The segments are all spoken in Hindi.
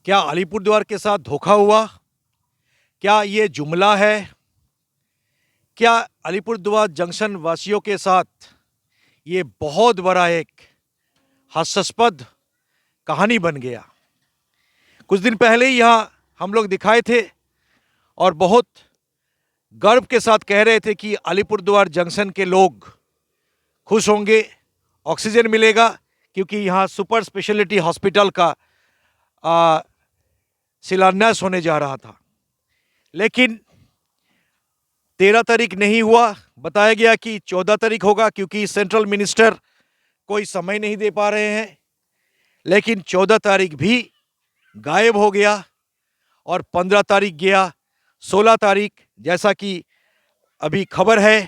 क्या अलीपुरद्वार के साथ धोखा हुआ? क्या ये जुमला है? क्या अलीपुरद्वार जंक्शन वासियों के साथ ये बहुत बड़ा एक हास्यास्पद कहानी बन गया? कुछ दिन पहले ही यहाँ हम लोग दिखाए थे और बहुत गर्व के साथ कह रहे थे कि अलीपुरद्वार जंक्शन के लोग खुश होंगे, ऑक्सीजन मिलेगा, क्योंकि यहाँ सुपर स्पेशलिटी हॉस्पिटल का शिलान्यास होने जा रहा था। लेकिन 13 तारीख नहीं हुआ, बताया गया कि 14 तारीख होगा, क्योंकि सेंट्रल मिनिस्टर कोई समय नहीं दे पा रहे हैं। लेकिन 14 तारीख भी गायब हो गया और 15 तारीख गया, 16 तारीख, जैसा कि अभी खबर है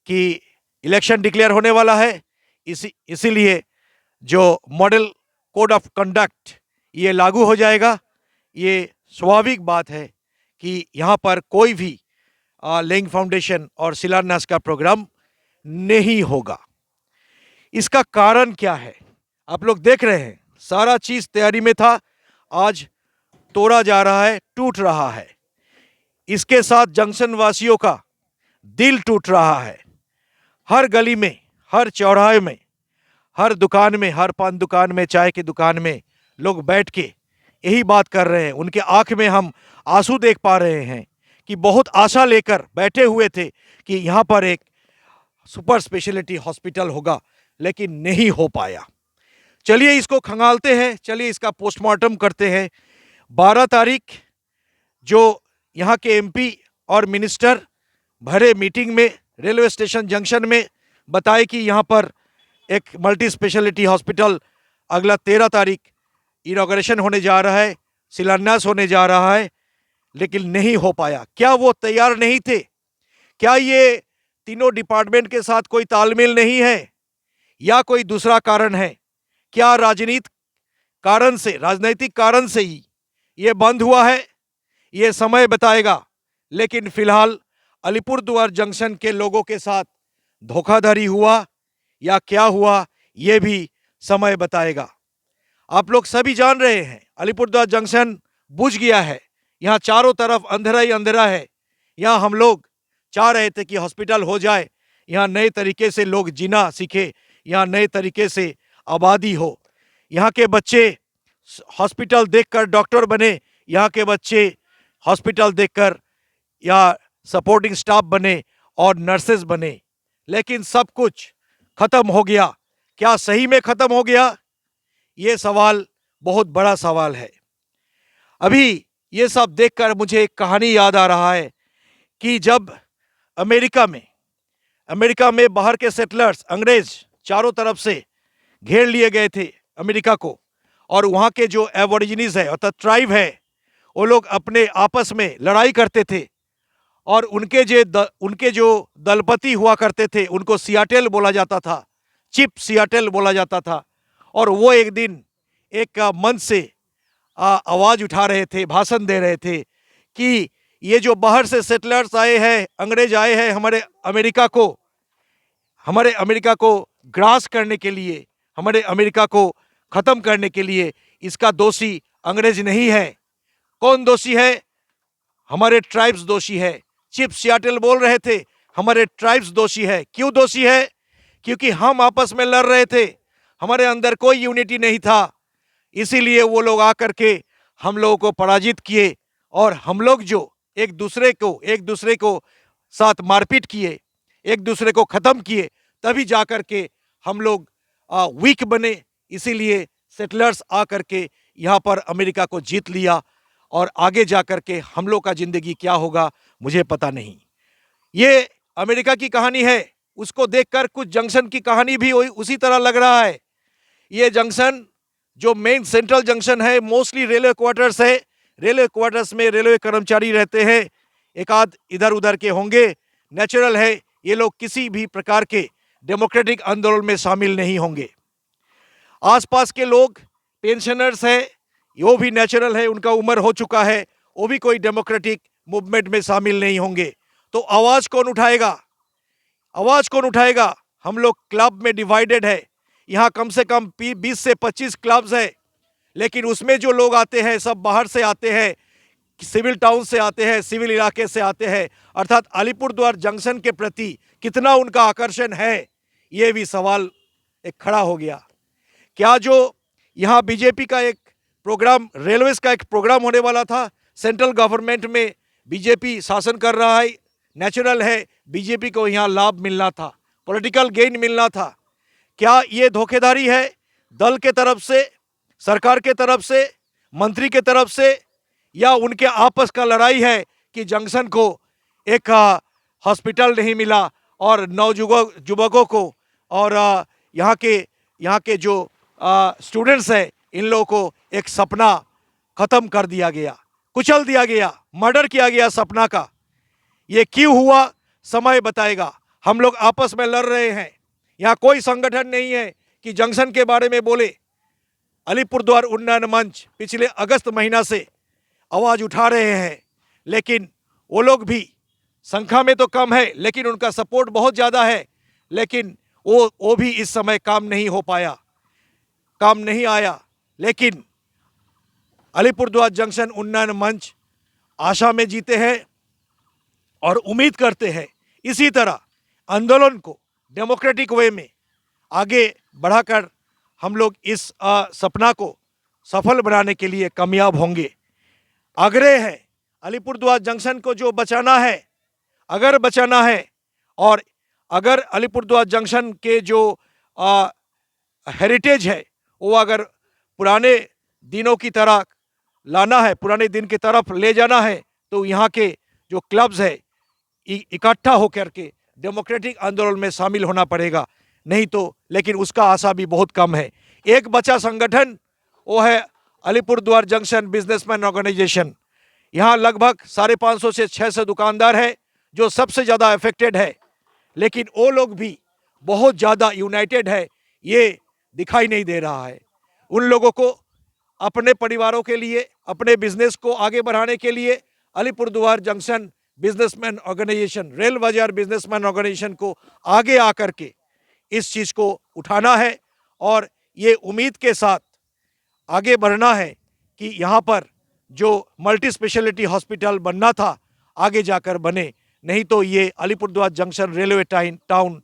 कि इलेक्शन डिक्लेयर होने वाला है, इसीलिए जो मॉडल कोड ऑफ कंडक्ट ये लागू हो जाएगा। ये स्वाभाविक बात है कि यहाँ पर कोई भी लेइंग फाउंडेशन और शिलान्यास का प्रोग्राम नहीं होगा। इसका कारण क्या है? आप लोग देख रहे हैं, सारा चीज तैयारी में था, आज तोड़ा जा रहा है, टूट रहा है। इसके साथ जंक्शन वासियों का दिल टूट रहा है। हर गली में, हर चौराहे में, हर दुकान में, हर पान दुकान में, चाय की दुकान में लोग बैठ के यही बात कर रहे हैं। उनके आंख में हम आंसू देख पा रहे हैं कि बहुत आशा लेकर बैठे हुए थे कि यहाँ पर एक सुपर स्पेशलिटी हॉस्पिटल होगा, लेकिन नहीं हो पाया। चलिए इसको खंगालते हैं, चलिए इसका पोस्टमार्टम करते हैं। 12 तारीख जो यहाँ के एमपी और मिनिस्टर भरे मीटिंग में रेलवे स्टेशन जंक्शन में बताए कि यहाँ पर एक मल्टी स्पेशलिटी हॉस्पिटल अगला 13 तारीख इनॉग्रेशन होने जा रहा है, शिलान्यास होने जा रहा है, लेकिन नहीं हो पाया। क्या वो तैयार नहीं थे? क्या ये तीनों डिपार्टमेंट के साथ कोई तालमेल नहीं है, या कोई दूसरा कारण है? क्या राजनीतिक कारण से ही ये बंद हुआ है? ये समय बताएगा। लेकिन फिलहाल अलीपुरद्वार जंक्शन के लोगों के साथ धोखाधड़ी हुआ या क्या हुआ, ये भी समय बताएगा। आप लोग सभी जान रहे हैं, अलीपुरद्वार जंक्शन बुझ गया है। यहाँ चारों तरफ अंधेरा ही अंधेरा है। यहाँ हम लोग चाह रहे थे कि हॉस्पिटल हो जाए, यहाँ नए तरीके से लोग जीना सीखे, यहाँ नए तरीके से आबादी हो, यहाँ के बच्चे हॉस्पिटल देखकर डॉक्टर बने, यहाँ के बच्चे हॉस्पिटल देखकर या सपोर्टिंग स्टाफ बने और नर्सेज बने। लेकिन सब कुछ खत्म हो गया। क्या सही में खत्म हो गया? ये सवाल बहुत बड़ा सवाल है। अभी ये सब देखकर मुझे एक कहानी याद आ रहा है कि जब अमेरिका में बाहर के सेटलर्स अंग्रेज चारों तरफ से घेर लिए गए थे अमेरिका को, और वहाँ के जो एबोरिजिनीज है अर्थात ट्राइब है, वो लोग अपने आपस में लड़ाई करते थे, और उनके जो दलपति हुआ करते थे उनको सियाटेल बोला जाता था, चिप सियाटेल बोला जाता था। और वो एक दिन एक मंच से आवाज उठा रहे थे, भाषण दे रहे थे कि ये जो बाहर से सेटलर्स आए हैं, अंग्रेज आए हैं हमारे अमेरिका को ग्रास करने के लिए, हमारे अमेरिका को खत्म करने के लिए, इसका दोषी अंग्रेज नहीं है। कौन दोषी है? हमारे ट्राइब्स दोषी है। चिप सियाटेल बोल रहे थे हमारे ट्राइब्स दोषी है। क्यों दोषी है? क्योंकि हम आपस में लड़ रहे थे, हमारे अंदर कोई यूनिटी नहीं था, इसीलिए वो लोग आकर के हम लोगों को पराजित किए, और हम लोग जो एक दूसरे को साथ मारपीट किए, एक दूसरे को खत्म किए, तभी जाकर के हम लोग वीक बने। इसीलिए सेटलर्स आकर के यहाँ पर अमेरिका को जीत लिया, और आगे जाकर के हम लोग का जिंदगी क्या होगा मुझे पता नहीं। ये अमेरिका की कहानी है, उसको देखकर कुछ जंक्शन की कहानी भी उसी तरह लग रहा है। ये जंक्शन जो मेन सेंट्रल जंक्शन है, मोस्टली रेलवे क्वार्टर्स है। रेलवे क्वार्टर्स में रेलवे कर्मचारी रहते हैं, एक आध इधर उधर के होंगे, नेचुरल है। ये लोग किसी भी प्रकार के डेमोक्रेटिक आंदोलन में शामिल नहीं होंगे। आसपास के लोग पेंशनर्स हैं, वो भी नेचुरल है, उनका उम्र हो चुका है, वो भी कोई डेमोक्रेटिक मूवमेंट में शामिल नहीं होंगे। तो आवाज कौन उठाएगा? हम लोग क्लब में डिवाइडेड है। यहाँ कम से कम 20 से 25 क्लब्स है, लेकिन उसमें जो लोग आते हैं सब बाहर से आते हैं, सिविल टाउन से आते हैं, सिविल इलाके से आते हैं, अर्थात अलीपुरद्वार जंक्शन के प्रति कितना उनका आकर्षण है, ये भी सवाल एक खड़ा हो गया। क्या जो यहाँ बीजेपी का एक प्रोग्राम, रेलवेज का एक प्रोग्राम होने वाला था, सेंट्रल गवर्नमेंट में बीजेपी शासन कर रहा है, नेचुरल है बीजेपी को यहाँ लाभ मिलना था, पॉलिटिकल गेन मिलना था। क्या ये धोखेधारी है दल के तरफ से, सरकार के तरफ से, मंत्री के तरफ से, या उनके आपस का लड़ाई है कि जंक्शन को एक हॉस्पिटल नहीं मिला और नवयुवकों को और यहाँ के जो स्टूडेंट्स हैं इन लोगों को एक सपना खत्म कर दिया गया, कुचल दिया गया, मर्डर किया गया सपना का। ये क्यों हुआ समय बताएगा। हम लोग आपस में लड़ रहे हैं, यहाँ कोई संगठन नहीं है कि जंक्शन के बारे में बोले। अलीपुरद्वार उन्नयन मंच पिछले अगस्त महीना से आवाज़ उठा रहे हैं, लेकिन वो लोग भी संख्या में तो कम है लेकिन उनका सपोर्ट बहुत ज़्यादा है, लेकिन वो भी इस समय काम नहीं हो पाया, काम नहीं आया। लेकिन अलीपुरद्वार जंक्शन उन्नयन मंच आशा में जीते हैं और उम्मीद करते हैं इसी तरह आंदोलन को डेमोक्रेटिक वे में आगे बढ़ाकर हम लोग इस सपना को सफल बनाने के लिए कामयाब होंगे। आग्रह है अलीपुरद्वार जंक्शन को जो बचाना है, अगर बचाना है, और अगर अलीपुरद्वार जंक्शन के जो हेरिटेज है वो अगर पुराने दिनों की तरह लाना है, पुराने दिन की तरफ ले जाना है, तो यहाँ के जो क्लब्स है इकट्ठा होकर के डेमोक्रेटिक आंदोलन में शामिल होना पड़ेगा, नहीं तो लेकिन उसका आशा भी बहुत कम है। एक बचा संगठन वो है अलीपुरद्वार जंक्शन बिजनेसमैन ऑर्गेनाइजेशन। यहाँ लगभग 550 से 600 दुकानदार है जो सबसे ज़्यादा अफेक्टेड है, लेकिन वो लोग भी बहुत ज़्यादा यूनाइटेड है, ये दिखाई नहीं दे रहा है। उन लोगों को अपने परिवारों के लिए, अपने बिजनेस को आगे बढ़ाने के लिए Alipurduar junction businessman organisation, rail बाजार बिजनेसमैन ऑर्गेनाइजेशन को आगे आकर के इस चीज़ को उठाना है और ये उम्मीद के साथ आगे बढ़ना है कि यहाँ पर जो मल्टी स्पेशलिटी हॉस्पिटल बनना था आगे जाकर बने, नहीं तो ये अलीपुरद्वार जंक्शन रेलवे टाउन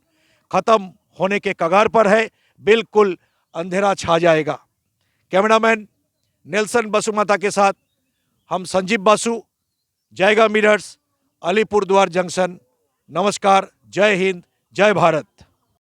ख़त्म होने के कगार पर है, बिल्कुल अंधेरा छा जाएगा। कैमरामैन नेल्सन बसुमाता के साथ हम संजीव बासु, जायगा मिरर्स, अलीपुरद्वार जंक्शन। नमस्कार, जय हिंद, जय भारत।